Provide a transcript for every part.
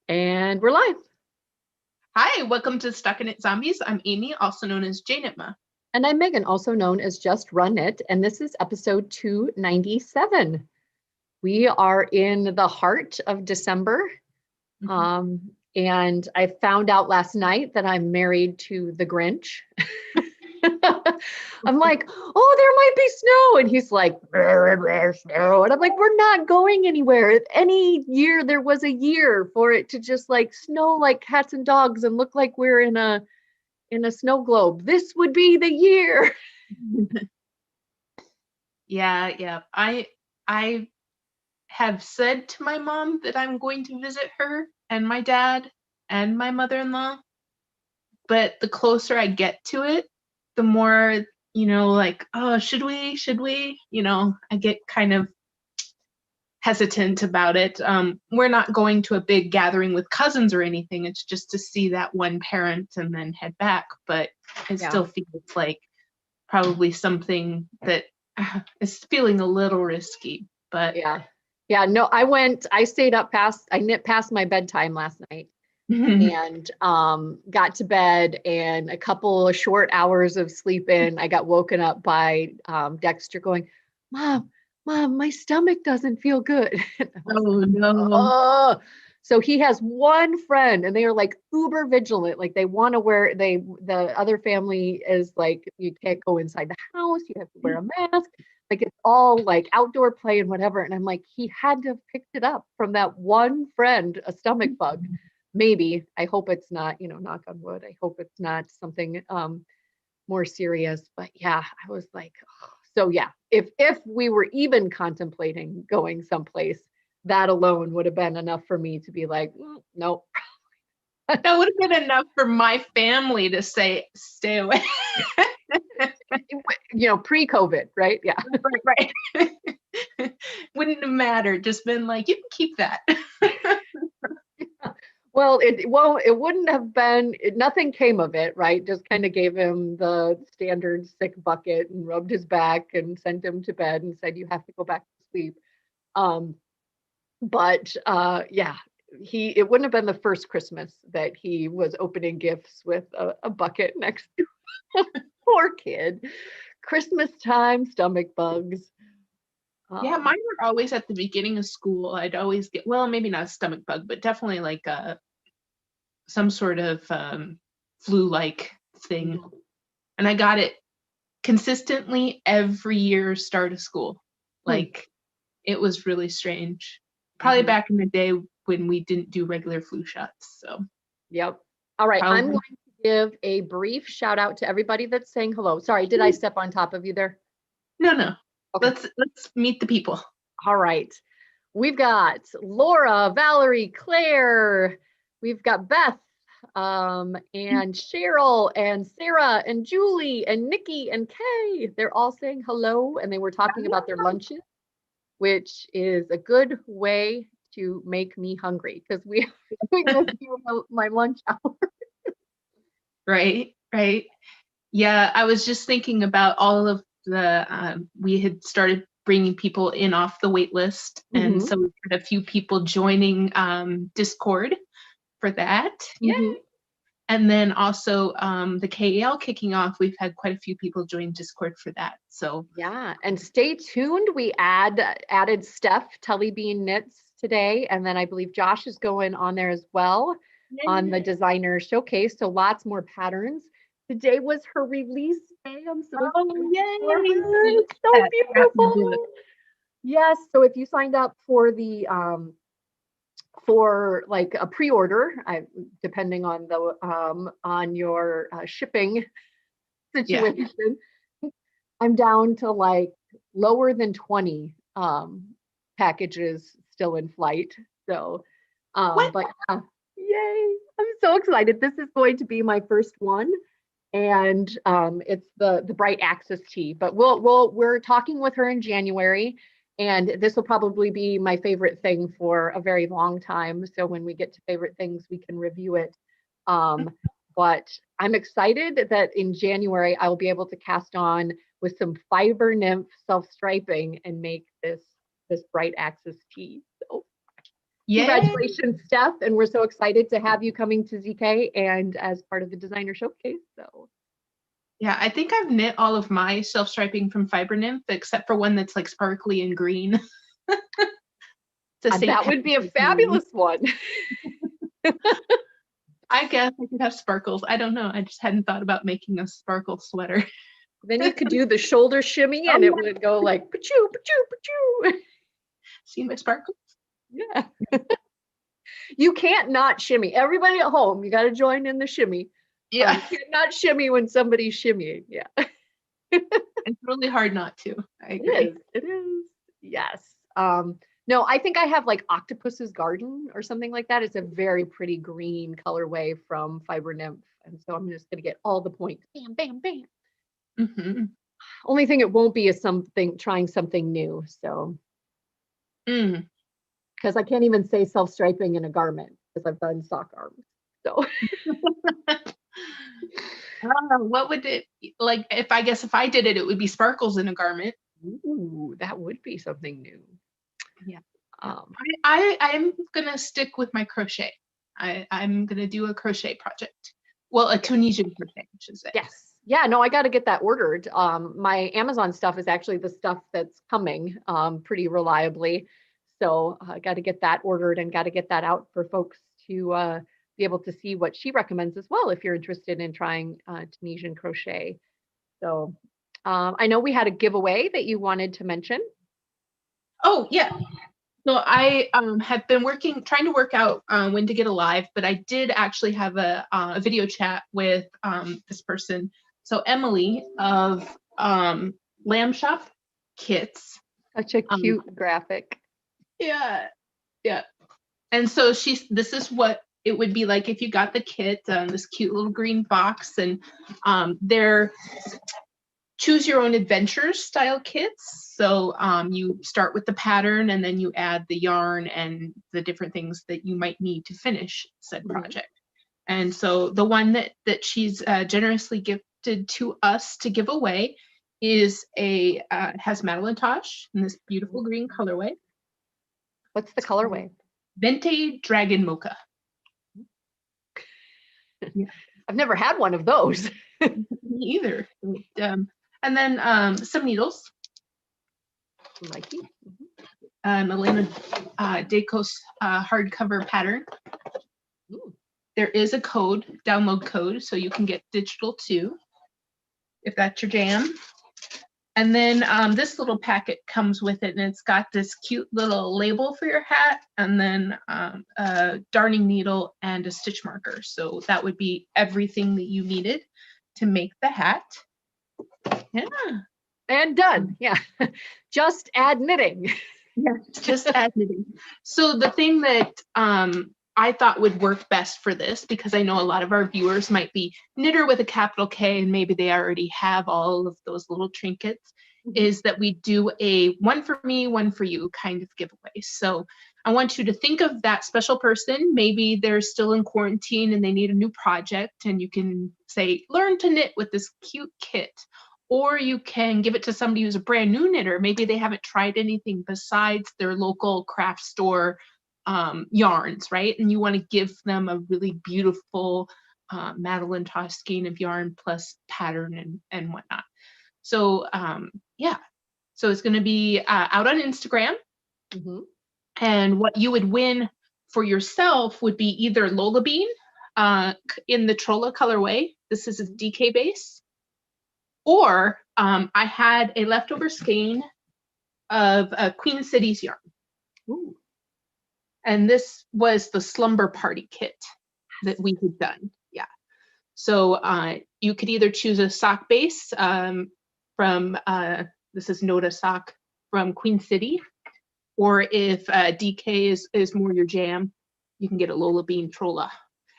And we're live. Hi, welcome to StockinetteZombies. I'm Amy, also known as Janitma. And I'm Megan, also known as Just Run It. And this is episode 297. We are in the heart of December. And I found out last night that I'm married to the Grinch. I'm like, oh, there might be snow. And he's like, snow. And I'm like, we're not going anywhere. If any year there was a year for it to just like snow like cats and dogs and look like we're in a snow globe, this would be the year. Yeah. I have said to my mom that I'm going to visit her and my dad and my mother-in-law. But the closer I get to it, the more, like, oh, should we? I get kind of hesitant about it. We're not going to a big gathering with cousins or anything. It's just to see that one parent and then head back. But it still feels like probably something that is feeling a little risky. But no, I stayed up I nipped past my bedtime last night and got to bed, and a couple of short hours of sleep in, I got woken up by Dexter going, Mom, my stomach doesn't feel good. Oh no. Oh. So he has one friend and they are like uber vigilant. Like they want to the other family is like, you can't go inside the house. You have to wear a mask. Like it's all like outdoor play and whatever. And I'm like, he had to have picked it up from that one friend, a stomach bug. Maybe. I hope it's not, knock on wood. I hope it's not something more serious. But yeah, I was like, oh. So yeah, if we were even contemplating going someplace, that alone would have been enough for me to be like, nope. That would have been enough for my family to say, stay away. Pre-COVID, right? Yeah. Right. Wouldn't have mattered. Just been like, you can keep that. Well, it wouldn't have been, nothing came of it, right? Just kind of gave him the standard sick bucket and rubbed his back and sent him to bed and said, you have to go back to sleep. But yeah, it wouldn't have been the first Christmas that he was opening gifts with a bucket next to him. Poor kid. Christmas time, stomach bugs. Yeah, mine were always at the beginning of school. I'd always get, well, maybe not a stomach bug, but definitely like some sort of flu-like thing. And I got it consistently every year start of school. Like it was really strange. Probably back in the day when we didn't do regular flu shots. So yep. All right. I'm going to give a brief shout out to everybody that's saying hello. Sorry, did I step on top of you there? No. Okay. Let's meet the people. All right. We've got Laura, Valerie, Claire. We've got Beth, and Cheryl, and Sarah, and Julie, and Nikki, and Kay. They're all saying hello, and they were talking about their lunches, which is a good way to make me hungry because we missed you my lunch hour. Right. Yeah, I was just thinking about all of the, we had started bringing people in off the wait list. And so we had a few people joining Discord for that. Yay. And then also the KAL kicking off, we've had quite a few people join Discord for that. So yeah, and stay tuned. We added Steph Tullybean Knits today, and then I believe Josh is going on there as well on the designer showcase. So lots more patterns. Today was her release day. I'm so yay! It's so beautiful. Yes. So if you signed up for the for like a pre-order, depending on the on your shipping situation, I'm down to like lower than 20 packages still in flight. So, but yay! I'm so excited. This is going to be my first one, and it's the Bright Axis tee. But we're talking with her in January. And this will probably be my favorite thing for a very long time. So when we get to favorite things, we can review it. But I'm excited that in January, I'll be able to cast on with some fiber nymph self-striping and make this Bright Axis tee. So Yay! Congratulations, Steph. And we're so excited to have you coming to ZK and as part of the designer showcase. So Yeah, I think I've knit all of my self-striping from Fiber Nymph, except for one that's like sparkly and green. that would be a fabulous one. I guess I could have sparkles. I don't know. I just hadn't thought about making a sparkle sweater. Then you could do the shoulder shimmy and it would go like pa-choo, pa-choo, pa-choo. See my sparkles? Yeah. You can't not shimmy. Everybody at home, you got to join in the shimmy. Yeah. You can't not shimmy when somebody's shimmying. Yeah. It's really hard not to. I agree. It is. Yes. No, I think I have like Octopus's Garden or something like that. It's a very pretty green colorway from Fiber Nymph. And so I'm just going to get all the points. Bam, bam, bam. Mm-hmm. Only thing it won't be is trying something new. So, because I can't even say self-striping in a garment because I've done sock arms. So, what would it like? If I did it, it would be sparkles in a garment. Ooh, that would be something new. Yeah. I'm gonna stick with my crochet. I'm gonna do a crochet project. Well, a Tunisian crochet, I should say. Yes. Yeah, no, I got to get that ordered. My Amazon stuff is actually the stuff that's coming pretty reliably. So I got to get that ordered and got to get that out for folks to be able to see what she recommends as well if you're interested in trying Tunisian crochet. So I know we had a giveaway that you wanted to mention. Oh, yeah. So I have been trying to work out when to get a live, but I did actually have a video chat with this person. So Emily of Lamb Shop Kits. Such a cute graphic. Yeah, yeah. And so this is what it would be like if you got the kit, this cute little green box, and they're choose your own adventures style kits. So you start with the pattern and then you add the yarn and the different things that you might need to finish said project. And so the one that she's generously gifted to us to give away is has Madeline Tosh in this beautiful green colorway. What's the colorway? Vente Dragon Mocha. Yeah. I've never had one of those. Me either. And then some needles. Likey. Elena Dacos hardcover pattern. Ooh. There is a download code, so you can get digital too, if that's your jam. And then this little packet comes with it, and it's got this cute little label for your hat, and then a darning needle and a stitch marker. So that would be everything that you needed to make the hat. Yeah. And done. Yeah. Just add knitting. Yeah, just add knitting. So the thing that I thought would work best for this, because I know a lot of our viewers might be knitter with a capital K and maybe they already have all of those little trinkets, is that we do a one for me, one for you kind of giveaway. So I want you to think of that special person. Maybe they're still in quarantine and they need a new project, and you can say, learn to knit with this cute kit. Or you can give it to somebody who's a brand new knitter. Maybe they haven't tried anything besides their local craft store yarns, right? And you want to give them a really beautiful Madeline Tosh skein of yarn plus pattern and whatnot. So yeah, so it's going to be out on Instagram. And what you would win for yourself would be either Lola Bean in the Trolla colorway. This is a DK base. Or I had a leftover skein of Queen City's yarn. Ooh. And this was the Slumber Party kit that we had done. Yeah. So you could either choose a sock base from, this is Noda sock from Queen City. Or if DK is more your jam, you can get a Lola Bean Trolla.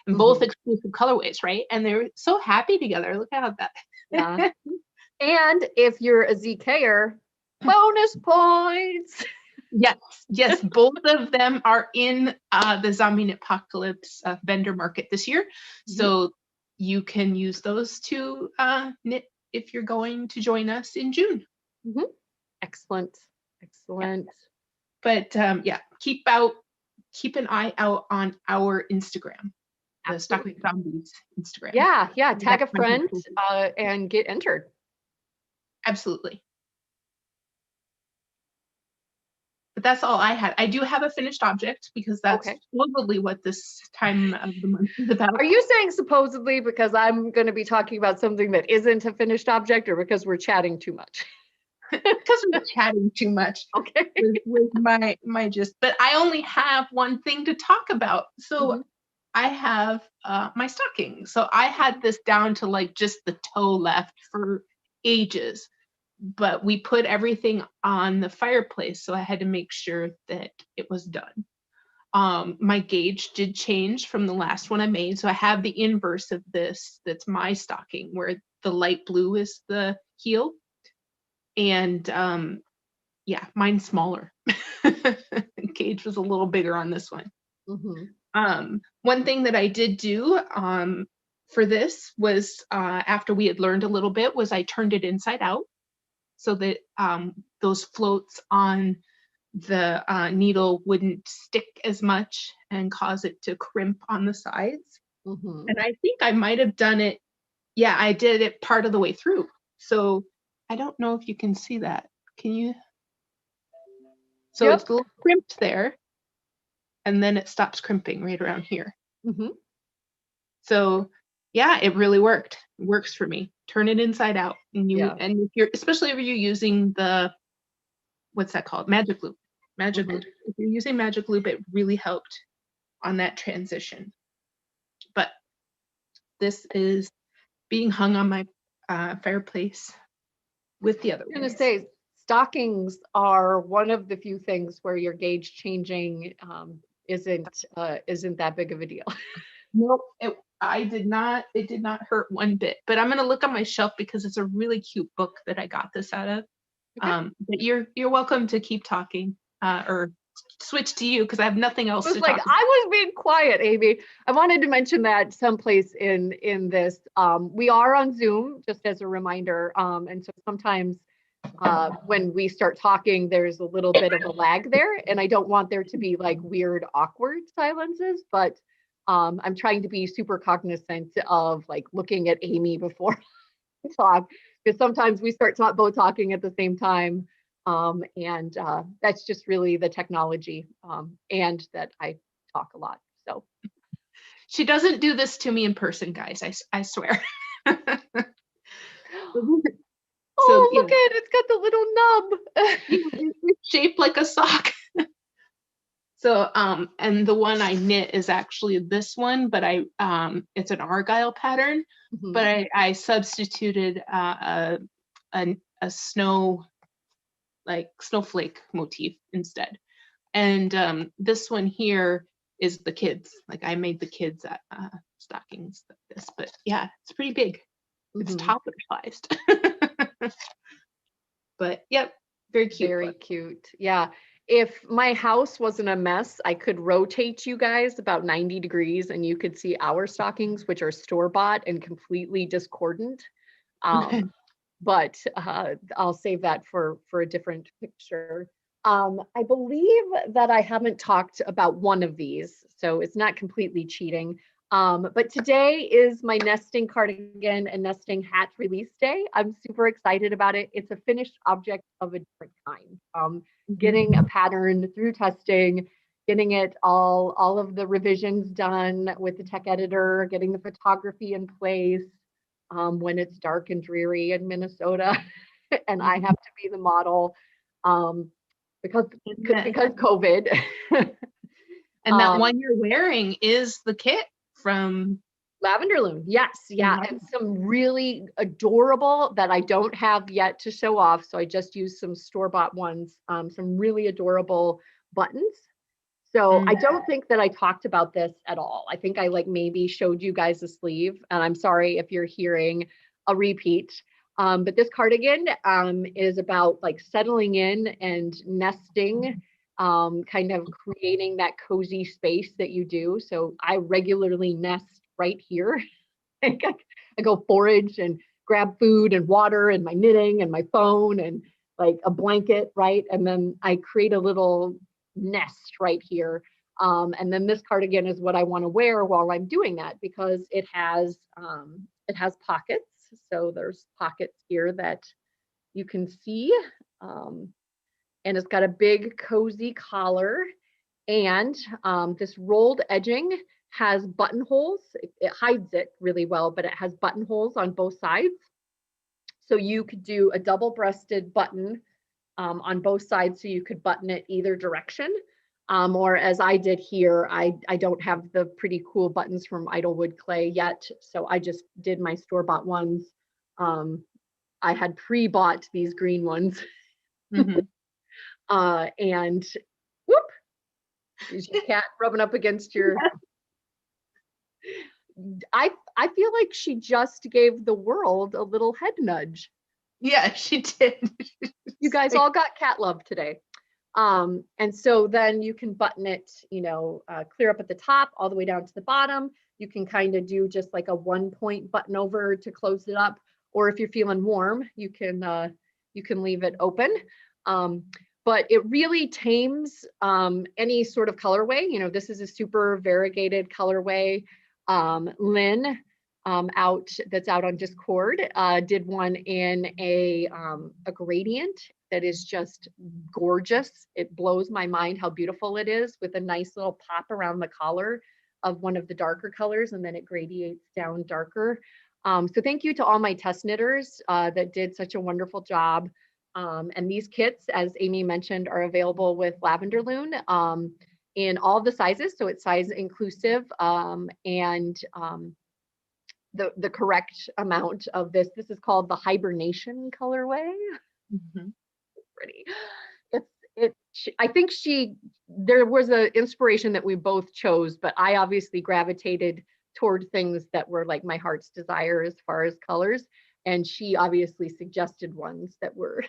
And both exclusive colorways, right? And they're so happy together. Look at that. Yeah. And if you're a ZKer, bonus points. Yes, both of them are in the Zombie Knit Apocalypse vendor market this year. So you can use those to knit if you're going to join us in June. Excellent. Yeah. But yeah, keep out keep an eye out on our Instagram, the Absolutely. StockingZombies Instagram. Yeah, yeah. We Tag have a friend plenty of- and get entered. Absolutely. But that's all I had. I do have a finished object because that's Okay. probably what this time of the month is about. Are you saying supposedly because I'm going to be talking about something that isn't a finished object, or because we're chatting too much? Because we're chatting too much. Okay. with my gist. But I only have one thing to talk about. So I have my stocking. So I had this down to like just the toe left for ages, but we put everything on the fireplace, so I had to make sure that it was done. My gauge did change from the last one I made, so I have the inverse of this. That's my stocking, where the light blue is the heel, and yeah, mine's smaller. Gauge was a little bigger on this one. One thing that I did do for this was after we had learned a little bit was I turned it inside out so that those floats on the needle wouldn't stick as much and cause it to crimp on the sides. And I think I might have done it. Yeah, I did it part of the way through. So I don't know if you can see that. Can you? So it's a little crimped there, and then it stops crimping right around here. So yeah, it really worked. It works for me. Turn it inside out, and and if you're, especially if you're using the, what's that called? Magic loop. Magic loop. If you're using magic loop, it really helped on that transition. But this is being hung on my fireplace with the other ones. I'm going to say stockings are one of the few things where your gauge changing isn't that big of a deal. Nope, it did not hurt one bit. But I'm going to look on my shelf because it's a really cute book that I got this out of. Okay. But you're welcome to keep talking or switch to you because I have nothing else to talk about. I was being quiet, Amy. I wanted to mention that someplace in this. We are on Zoom, just as a reminder. And so sometimes when we start talking, there's a little bit of a lag there. And I don't want there to be like weird, awkward silences, but I'm trying to be super cognizant of like looking at Amy before I talk, because sometimes we start both talking at the same time. And that's just really the technology and that I talk a lot. So she doesn't do this to me in person, guys. I swear. Oh, look at it. It's got the little nub. It's shaped like a sock. So, and the one I knit is actually this one, but it's an argyle pattern, but I substituted a snowflake motif instead. And this one here is the kids. Like I made the kids stockings like this, but yeah, it's pretty big. It's toddler sized. But yep, very cute. Very cute. Yeah. If my house wasn't a mess, I could rotate you guys about 90 degrees and you could see our stockings, which are store-bought and completely discordant. But I'll save that for a different picture. I believe that I haven't talked about one of these, so it's not completely cheating. But today is my nesting cardigan and nesting hat release day. I'm super excited about it. It's a finished object of a different kind. Getting a pattern through testing, getting it all of the revisions done with the tech editor, getting the photography in place when it's dark and dreary in Minnesota, and I have to be the model because COVID. And that one you're wearing is the kit from Lavender Loom. Yes. Yeah. And some really adorable that I don't have yet to show off. So I just used some store-bought ones, some really adorable buttons. So I don't think that I talked about this at all. I think I like maybe showed you guys the sleeve, and I'm sorry if you're hearing a repeat. But this cardigan is about like settling in and nesting, kind of creating that cozy space that you do. So I regularly nest right here. I go forage and grab food and water and my knitting and my phone and like a blanket, right? And then I create a little nest right here. And then this cardigan is what I want to wear while I'm doing that, because it has pockets. So there's pockets here that you can see. And it's got a big cozy collar, and this rolled edging has buttonholes. It hides it really well, but it has buttonholes on both sides. So you could do a double-breasted button on both sides, so you could button it either direction. Or as I did here, I don't have the pretty cool buttons from Idlewood Clay yet, so I just did my store-bought ones. I had pre-bought these green ones. Mm-hmm. And whoop, is your cat rubbing up against your... I feel like she just gave the world a little head nudge. Yeah, she did. You guys all got cat love today. And so then you can button it, clear up at the top all the way down to the bottom. You can kind of do just like a 1-point button over to close it up. Or if you're feeling warm, you can leave it open. But it really tames any sort of colorway. This is a super variegated colorway. Lynn that's out on Discord did one in a gradient that is just gorgeous. It blows my mind how beautiful it is, with a nice little pop around the collar of one of the darker colors, and then it gradiates down darker. So thank you to all my test knitters that did such a wonderful job. And these kits, as Amy mentioned, are available with Lavender Loom in all the sizes. So it's size inclusive, and the correct amount of this. This is called the Hibernation colorway. Mm-hmm. Pretty. I think there was an inspiration that we both chose, but I obviously gravitated toward things that were like my heart's desire as far as colors. And she obviously suggested ones that were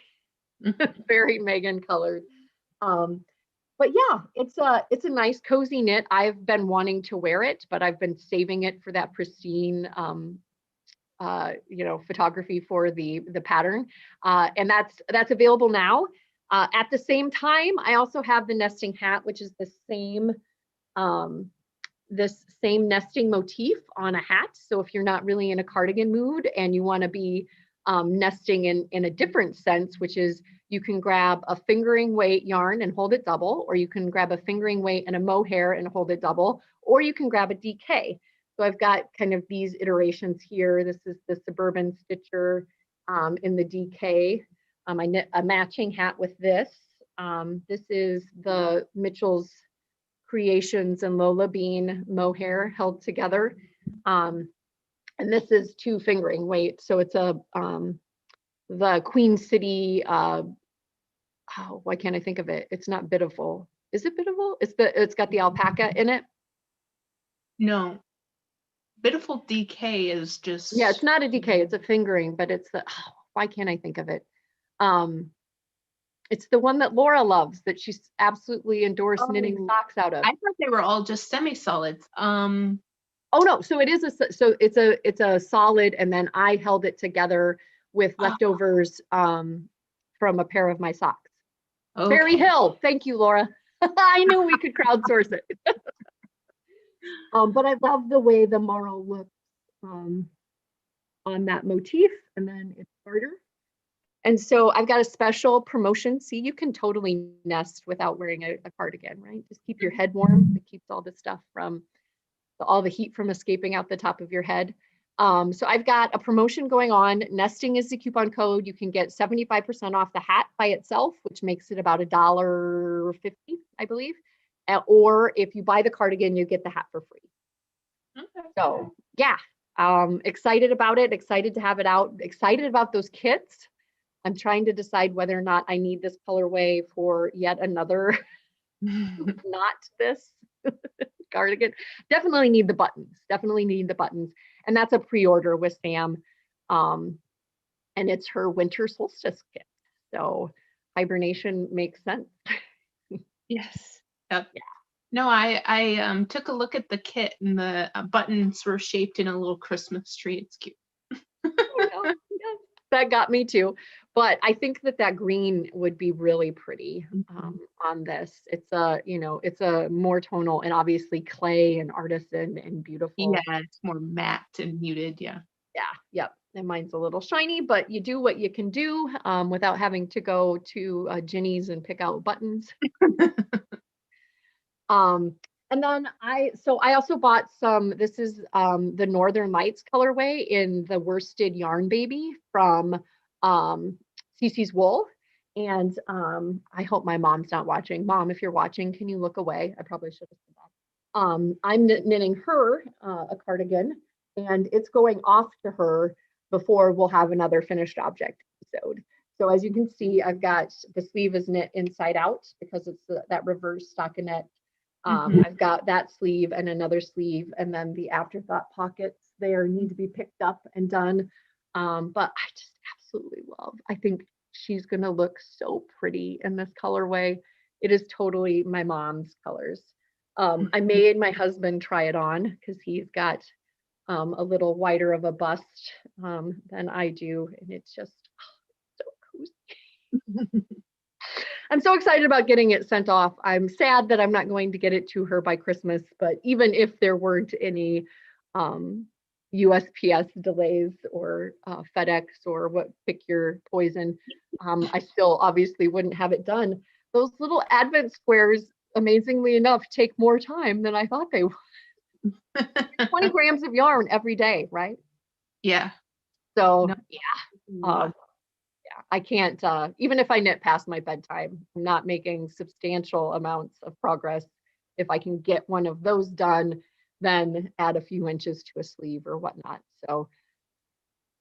very Megan colored. But yeah, it's a nice cozy knit. I've been wanting to wear it, but I've been saving it for that pristine photography for the pattern. And that's available now. At the same time, I also have the nesting hat, which is the same this same nesting motif on a hat. So if you're not really in a cardigan mood and you want to be nesting in a different sense, which is you can grab a fingering weight yarn and hold it double, or you can grab a fingering weight and a mohair and hold it double, or you can grab a DK. So I've got kind of these iterations here. This is the Suburban Stitcher in the DK. I knit a matching hat with this. This is the Mitchell's Creations and Lola Bean mohair held together. And this is 2 fingering weight. So it's the Queen City, why can't I think of it? It's not Biddeful. Is it Biddeful? It's got the alpaca in it. No. Biddeful DK is just... Yeah, it's not a DK, it's a fingering, but it's why can't I think of it? It's the one that Laura loves, that she's absolutely endorsed knitting socks out of. I thought they were all just semi-solids. Oh no, so it is it's a solid, and then I held it together with leftovers from a pair of my socks. Okay. Berry Hill, thank you, Laura. I knew we could crowdsource it. But I love the way the marl looks on that motif, and then it's garter. And so I've got a special promotion. See, you can totally nest without wearing a cardigan, right? Just keep your head warm. It keeps all the stuff from, all the heat from escaping out the top of your head. So I've got a promotion going on. Nesting is the coupon code. You can get 75% off the hat by itself, which makes it about $1.50, I believe. Or if you buy the cardigan, you get the hat for free. Okay. So yeah, excited about it. Excited to have it out. Excited about those kits. I'm trying to decide whether or not I need this colorway for yet another, not this cardigan. Definitely need the buttons. And that's a pre-order with Sam. And it's her winter solstice kit. So hibernation makes sense. Yes. Yep. Yeah. No, I took a look at the kit, and the buttons were shaped in a little Christmas tree. It's cute. Oh, yeah. That got me too. But I think that green would be really pretty Mhm. on this. It's a, it's a more tonal and obviously clay and artisan and Yeah, beautiful. it's more matte and muted. Yeah. Yeah, yep. And mine's a little shiny, but you do what you can do without having to go to Ginny's and pick out buttons. Um, and then I also bought some, this is the Northern Lights colorway in the worsted yarn baby from Cece's Wool. And I hope my mom's not watching. Mom, if you're watching, can you look away? I probably should have said that. I'm knitting her a cardigan, and it's going off to her before we'll have another finished object episode. So as you can see, I've got the sleeve is knit inside out because it's that reverse stockinette. Mhm. I've got that sleeve and another sleeve, and then the afterthought pockets there need to be picked up and done. But I just absolutely love. I think she's gonna look so pretty in this colorway. It is totally my mom's colors. I made my husband try it on because he's got a little wider of a bust than I do, and it's just so cozy. I'm so excited about getting it sent off. I'm sad that I'm not going to get it to her by Christmas, but even if there weren't any USPS delays or FedEx or what, pick your poison, I still obviously wouldn't have it done. Those little advent squares, amazingly enough, take more time than I thought they would. 20 grams of yarn every day, right? Yeah. So No, yeah, a lot. um, yeah, I can't, even if I knit past my bedtime, I'm not making substantial amounts of progress. If I can get one of those done, then add a few inches to a sleeve or whatnot. So,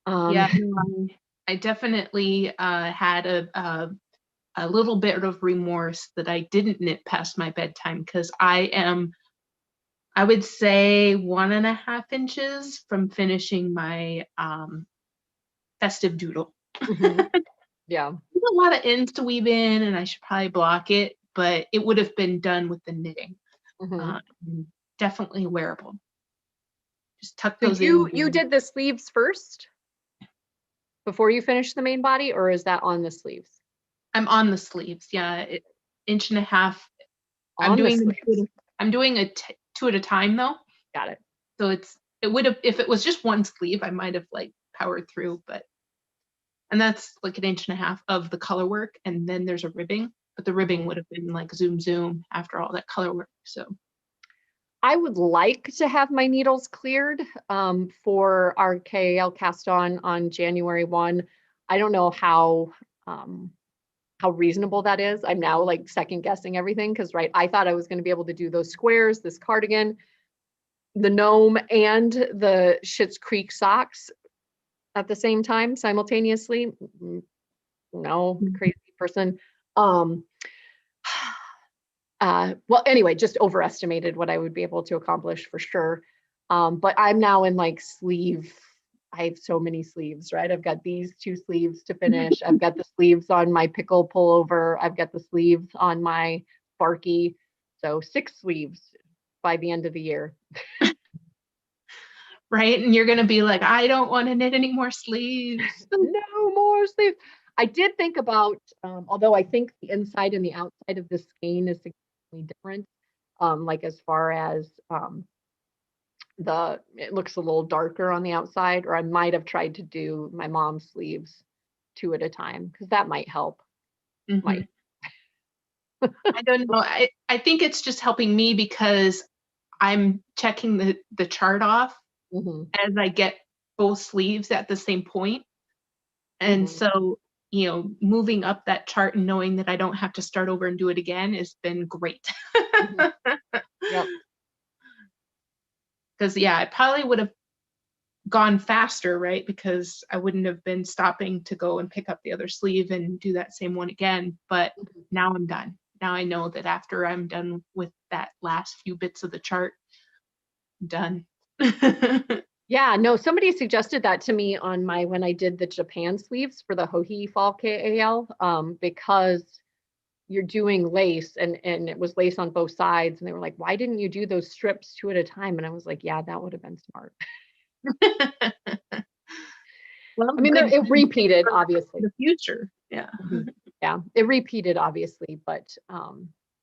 um, Yeah, no, I definitely had a little bit of remorse that I didn't knit past my bedtime because I would say 1.5 inches from finishing my festive doodle. mhm, yeah. There's a lot of ends to weave in, and I should probably block it, but it would have been done with the knitting. Mhm. And definitely wearable. Just tuck So those in. you did the sleeves first before you finished the main body, or is that on the sleeves? I'm on the sleeves. Yeah, 1.5 inches. I'm On the doing them sleeves. I'm doing two at a time though. Got it. So it would have, if it was just one sleeve, I might have like powered through, but and that's like 1.5 inches of the color work, and then there's a ribbing, but the ribbing Mhm. would have been like zoom zoom after all that color work. So I would like to have my needles cleared for our KAL cast on January 1. I don't know um, how reasonable that is. I'm now like second guessing everything because right, I thought I was going to be able to do those squares, this cardigan, the gnome, and the Schitt's Creek socks at the same time simultaneously. No, crazy person. Um, well, anyway, just overestimated what I would be able to accomplish for sure. But I'm now in like sleeve. I have so many sleeves, right? I've got these two sleeves to finish. I've got the sleeves on my pickle pullover. I've got the sleeves on my Sparky. So 6 sleeves by the end of the year. right, and you're gonna be like, I don't want to knit any more sleeves. No more sleeves. I did think about, although I think the inside and the outside of the skein is significantly different. Like as far as it looks a little darker on the outside, or I might have tried to do my mom's sleeves two at a time because that might help. Mhm. Might. I don't know. I think it's just helping me because I'm checking the chart off Hmm. as I get both sleeves at the same point. And Hmm. so, moving up that chart and knowing that I don't have to start over and do it again has been great. Hmm. Yep. Because, yeah, I probably would have gone faster, right? Because I wouldn't have been stopping to go and pick up the other sleeve and do that same one again. But Mhm. now I'm done. Now I know that after I'm done with that last few bits of the chart, I'm done. Yeah, no, somebody suggested that to me on my when I did the Japan sleeves for the Hohi Fall KAL, because you're doing lace and it was lace on both sides, and they were like, why didn't you do those strips two at a time? And I was like, yeah, that would have been smart. Well, I mean, good it repeated, for obviously. the future. Yeah. Mhm. Yeah, it repeated, obviously, but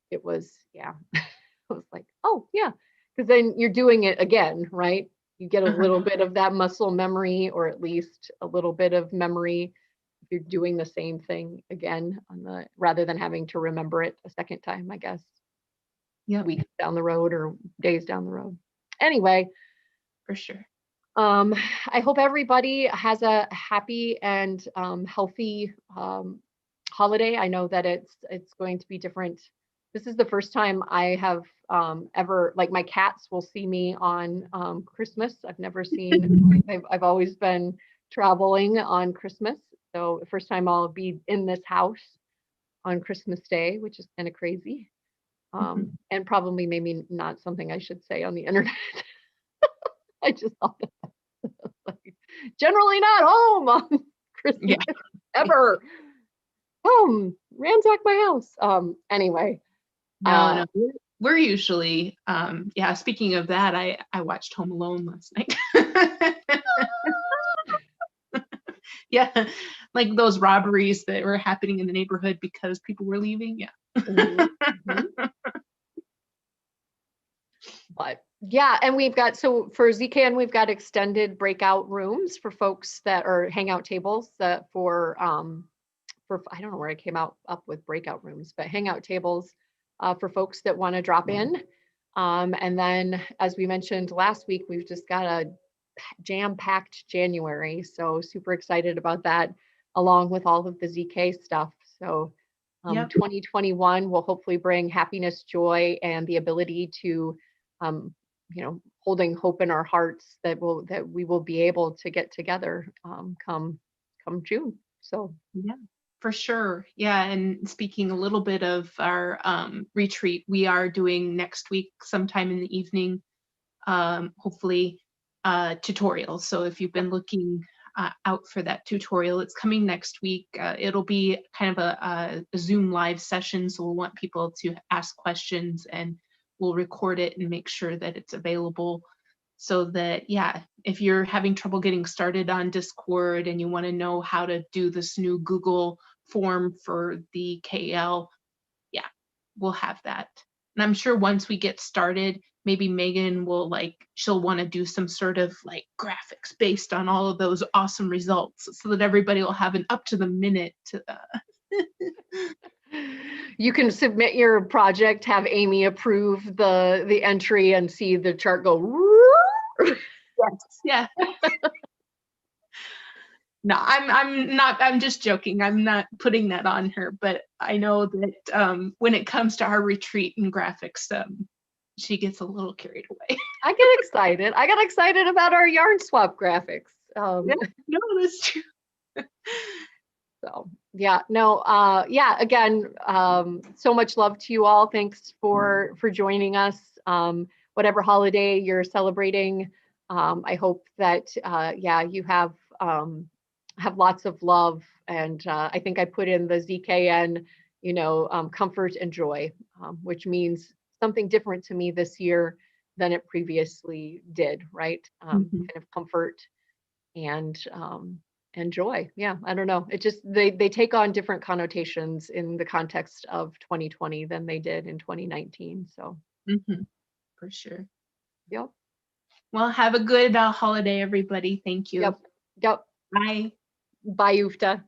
it was, yeah, it was like, oh, yeah, because then you're doing it again, right? You get a Uh-huh. little bit of that muscle memory, or at least a little bit of memory if you're doing the same thing again rather than having to remember it a second time, I guess, Yep, weeks down the road or days down the road. Anyway, for sure. um, I hope everybody has a happy and healthy holiday. I know that it's going to be different. This is the first time I have ever, like, my cats will see me on Christmas. I've never seen. I've always been traveling on Christmas, so the first time I'll be in this house on Christmas Day, which is kind of crazy, and probably maybe not something I should say on the internet. I just thought like, generally not home on Yeah. Christmas ever. Ransack my house. Anyway, No, no. We're usually yeah, speaking of that, I watched Home Alone last night. Yeah, like those robberies that were happening in the neighborhood because people were leaving. Yeah. mhm, mhm. But yeah, and we've got, so for ZKN, we've got extended breakout rooms for folks that are hangout tables that for I don't know where I came up with breakout rooms, but hangout tables for folks that want to drop in. And then, as we mentioned last week, we've just got a jam-packed January, so super excited about that, along with all of the ZK stuff. So Yep. 2021 will hopefully bring happiness, joy, and the ability to, holding hope in our hearts that we will be able to get together come June. So Yeah, for sure. Yeah, and speaking a little bit of our retreat, we are doing next week sometime in the evening, hopefully tutorial. So if you've been looking out for that tutorial, it's coming next week. It'll be kind of a Zoom live session, so we'll want people to ask questions, and we'll record it and make sure that it's available so that, yeah, if you're having trouble getting started on Discord and you want to know how to do this new Google form for the KL, yeah, we'll have that. And I'm sure once we get started, maybe Megan will, she'll want to do some sort of like graphics based on all of those awesome results so that everybody will have an up to the minute. You can submit your project, have Amy approve the entry, and see the chart go. Yes, yeah. No, I'm just joking. I'm not putting that on her, but I know that when it comes to our retreat and graphics, she gets a little carried away. I get excited. I got excited about our yarn swap graphics. Yeah, no, that's true. So yeah, no, yeah, again, so much love to you all. Thanks for joining us. Whatever holiday you're celebrating, I hope that yeah, you have lots of love. And I think I put in the ZKN, comfort and joy, which means something different to me this year than it previously did, right? Kind of comfort and joy. Yeah, I don't know. It just they take on different connotations in the context of 2020 than they did in 2019. So for sure. yep. Well, have a good holiday, everybody. Thank you. Yep. Bye. Bye, Ufta.